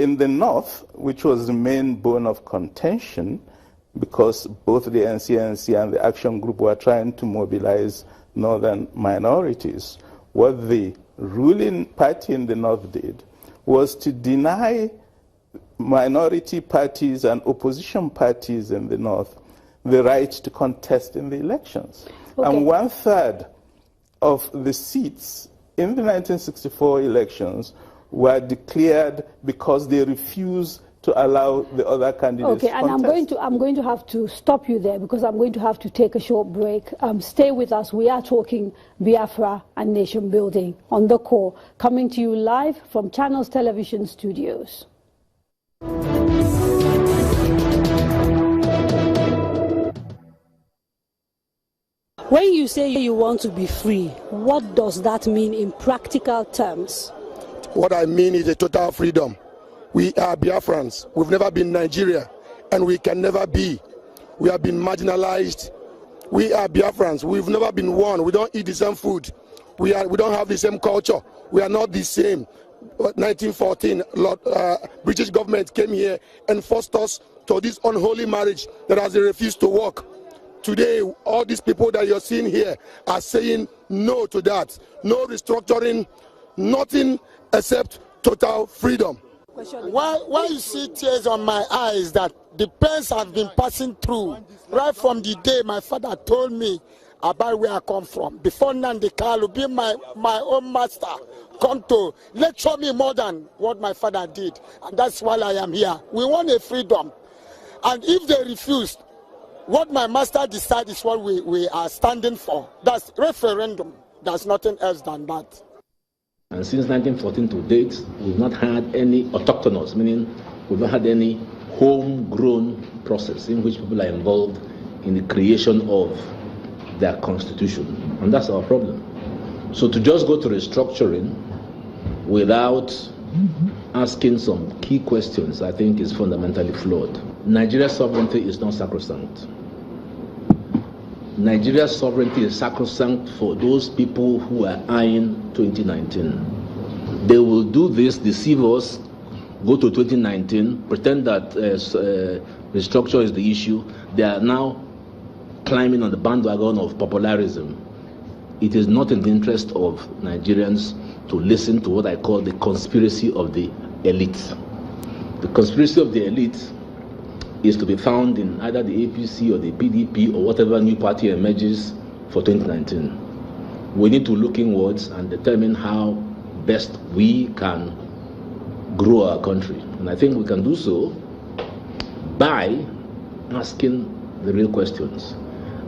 in the North, which was the main bone of contention, because both the NCNC and the Action Group were trying to mobilize northern minorities, what the ruling party in the North did was to deny minority parties and opposition parties in the North the right to contest in the elections. Okay. And 1/3 of the seats in the 1964 elections were declared because they refused to allow the other candidates to contest. And I'm going to have to stop you there because I'm going to have to take a short break. Stay with us. We are talking Biafra and nation building on The Core, coming to you live from Channels Television Studios. When you say you want to be free, what does that mean in practical terms? What I mean is a total freedom. We are Biafrans. We've never been Nigeria, and we can never be. We have been marginalized. We are Biafrans. We've never been one. We don't eat the same food. We don't have the same culture. We are not the same. 1914, British government came here and forced us to this unholy marriage that has refused to work. Today, all these people that you're seeing here are saying no to that. No restructuring, nothing except total freedom. Why you see tears on my eyes that the pains I've been passing through right from the day my father told me about where I come from. Before Nnamdi Kanu, be my own master, come to lecture me more than what my father did. And that's why I am here. We want a freedom. And if they refuse, what my master decides is what we are standing for. That's referendum. There's nothing else than that. And since 1914 to date, we've not had any autochthonous, meaning we've not had any homegrown process in which people are involved in the creation of their constitution. And that's our problem. So to just go to restructuring without asking some key questions, I think is fundamentally flawed. Nigeria's sovereignty is not sacrosanct. Nigeria's sovereignty is sacrosanct for those people who are eyeing 2019. They will do this, deceive us, go to 2019, pretend that restructure is the issue. They are now climbing on the bandwagon of popularism. It is not in the interest of Nigerians to listen to what I call the conspiracy of the elite. The conspiracy of the elite is to be found in either the APC or the PDP or whatever new party emerges for 2019. We need to look inwards and determine how best we can grow our country. And I think we can do so by asking the real questions.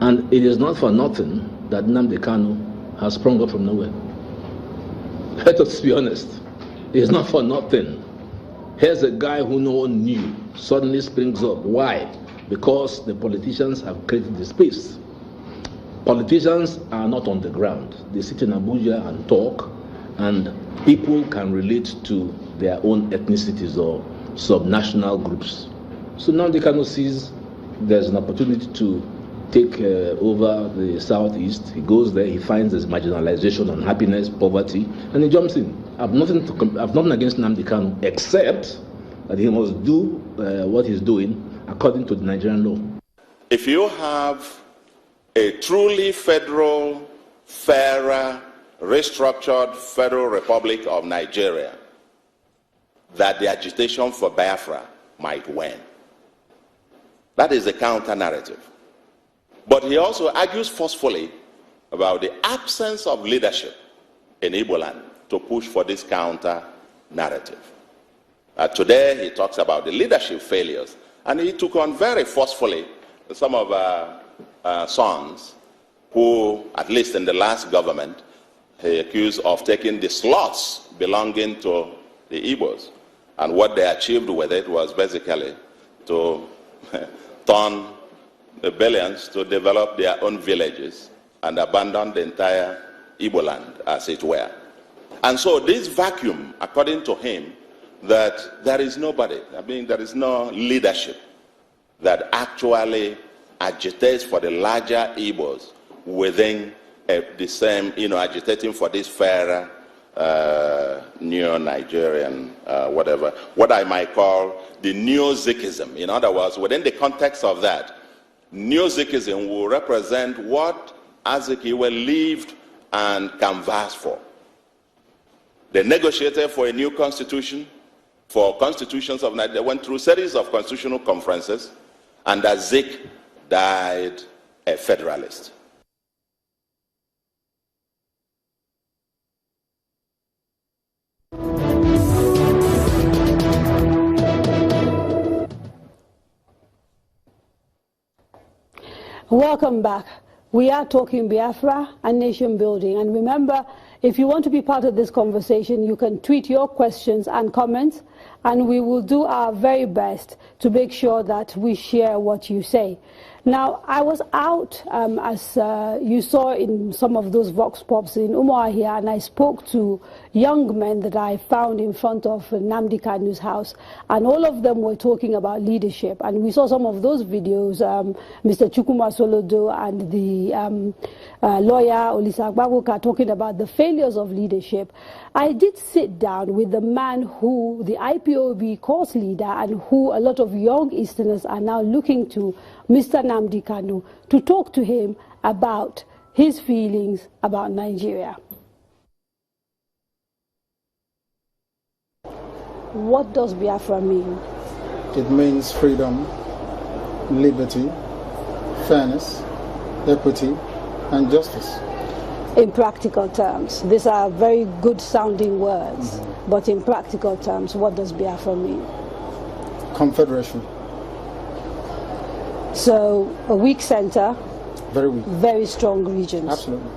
And it is not for nothing that Nnamdi Kanu has sprung up from nowhere. Let us be honest. It is not for nothing. Here's a guy who no one knew suddenly springs up. Why? Because the politicians have created the space. Politicians are not on the ground. They sit in Abuja and talk, and people can relate to their own ethnicities or subnational groups. So now Nnamdi Kanu sees there's an opportunity to take over the southeast. He goes there, he finds there's marginalization, unhappiness, poverty, and he jumps in. I've nothing against Nnamdi Kanu except that he must do what he's doing according to the Nigerian law. If you have a truly federal, fairer, restructured Federal Republic of Nigeria, that the agitation for Biafra might win. That is the counter-narrative. But he also argues forcefully about the absence of leadership in Igbo land to push for this counter-narrative. Today he talks about the leadership failures, and he took on very forcefully some of our sons who, at least in the last government, he accused of taking the slots belonging to the Igbos. And what they achieved with it was basically to turn rebellions to develop their own villages and abandon the entire Igbo land, as it were. And so this vacuum, according to him, that there is nobody, there is no leadership that actually agitates for the larger Igbos within the same, agitating for this fairer neo-Nigerian, whatever, what I might call the neo-Zikism. In other words, within the context of that, neo-Zikism will represent what Azikiwe lived and canvassed for. They negotiated for a new constitution, for constitutions of Nigeria. They went through a series of constitutional conferences, and Zik died a federalist. Welcome back. We are talking Biafra and nation building. And remember, if you want to be part of this conversation, you can tweet your questions and comments, and we will do our very best to make sure that we share what you say. Now, I was out, as you saw in some of those vox pops in Umuahia, and I spoke to young men that I found in front of Nnamdi Kanu's house, and all of them were talking about leadership. And we saw some of those videos, Mr. Chukwuma Soludo and the lawyer Olisa Agbagoka talking about the failures of leadership. I did sit down with the man who the IPOB course leader and who a lot of young Easterners are now looking to, Mr. Nnamdi Kanu, to talk to him about his feelings about Nigeria. What does Biafra mean? It means freedom, liberty, fairness, equity, and justice. In practical terms, these are very good sounding words, but in practical terms, what does Biafra mean? Confederation. So, a weak center, very weak, very strong regions. Absolutely.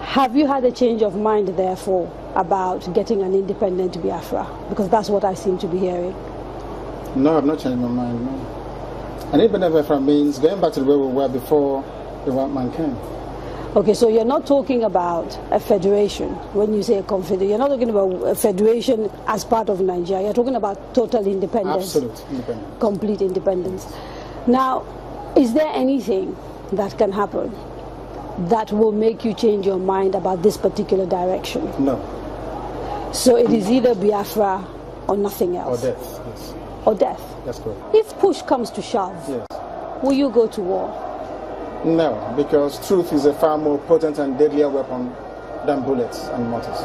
Have you had a change of mind, therefore, about getting an independent Biafra? Because that's what I seem to be hearing. No, I've not changed my mind, no. An independent Biafra means going back to the way we were before the white man came. Okay, so you're not talking about a federation when you say a confederation. You're not talking about a federation as part of Nigeria. You're talking about total independence. Absolute independence. Complete independence. Now, is there anything that can happen that will make you change your mind about this particular direction? No. So it is either Biafra or nothing else? Or death, yes. Or death? That's correct. If push comes to shove, yes, will you go to war? No, because truth is a far more potent and deadlier weapon than bullets and mortars.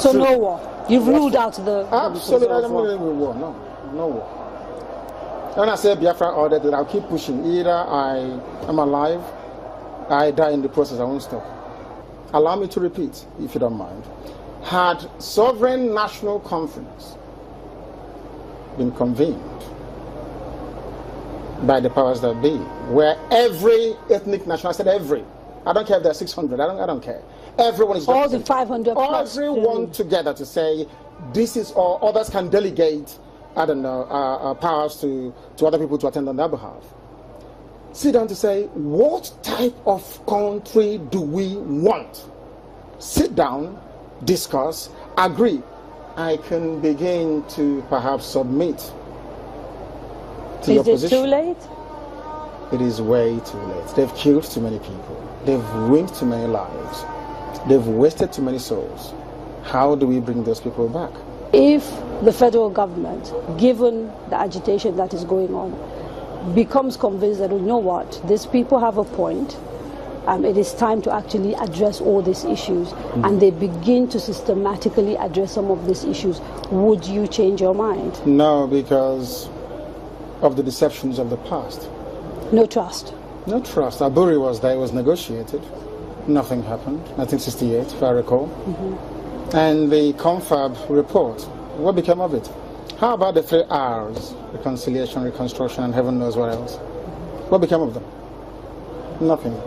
So truth. No war? You've ruled out the... Absolutely, I don't believe in war, no. No war. When I say Biafra or death, I'll keep pushing. Either I am alive, I die in the process, I won't stop. Allow me to repeat, if you don't mind. Had sovereign national conference been convened by the powers that be, where every ethnic nation, I said every, I don't care if there are 600, I don't care. Everyone is all the 500 plus. Everyone together to say, this is all, others can delegate, I don't know, powers to other people to attend on their behalf. Sit down to say, what type of country do we want? Sit down, discuss, agree. I can begin to perhaps submit to your position. Is it too late? It is way too late. They've killed too many people. They've ruined too many lives. They've wasted too many souls. How do we bring those people back? If the federal government, given the agitation that is going on, becomes convinced that, you know what, these people have a point, it is time to actually address all these issues, and they begin to systematically address some of these issues, would you change your mind? No, because of the deceptions of the past. No trust? No trust. Aburi was there, it was negotiated. Nothing happened, 1968, if I recall. And the confab report, what became of it? How about the 3 R's, reconciliation, reconstruction, and heaven knows what else? What became of them? Nothing.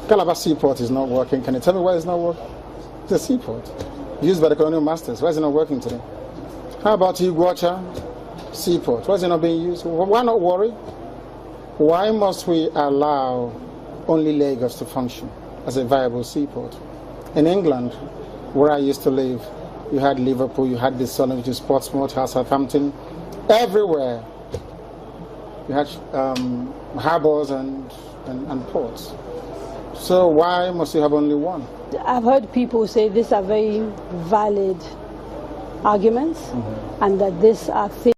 Calabar Seaport is not working. Can you tell me why it's not working? It's a seaport used by the colonial masters. Why is it not working today? How about Iguacha Seaport? Why is it not being used? Why not worry? Why must we allow only Lagos to function as a viable seaport? In England, where I used to live, you had Liverpool, you had the Soludo, which is Portsmouth, Southampton, everywhere. You had harbours and ports. So why must you have only one? I've heard people say these are very valid arguments, and that these are things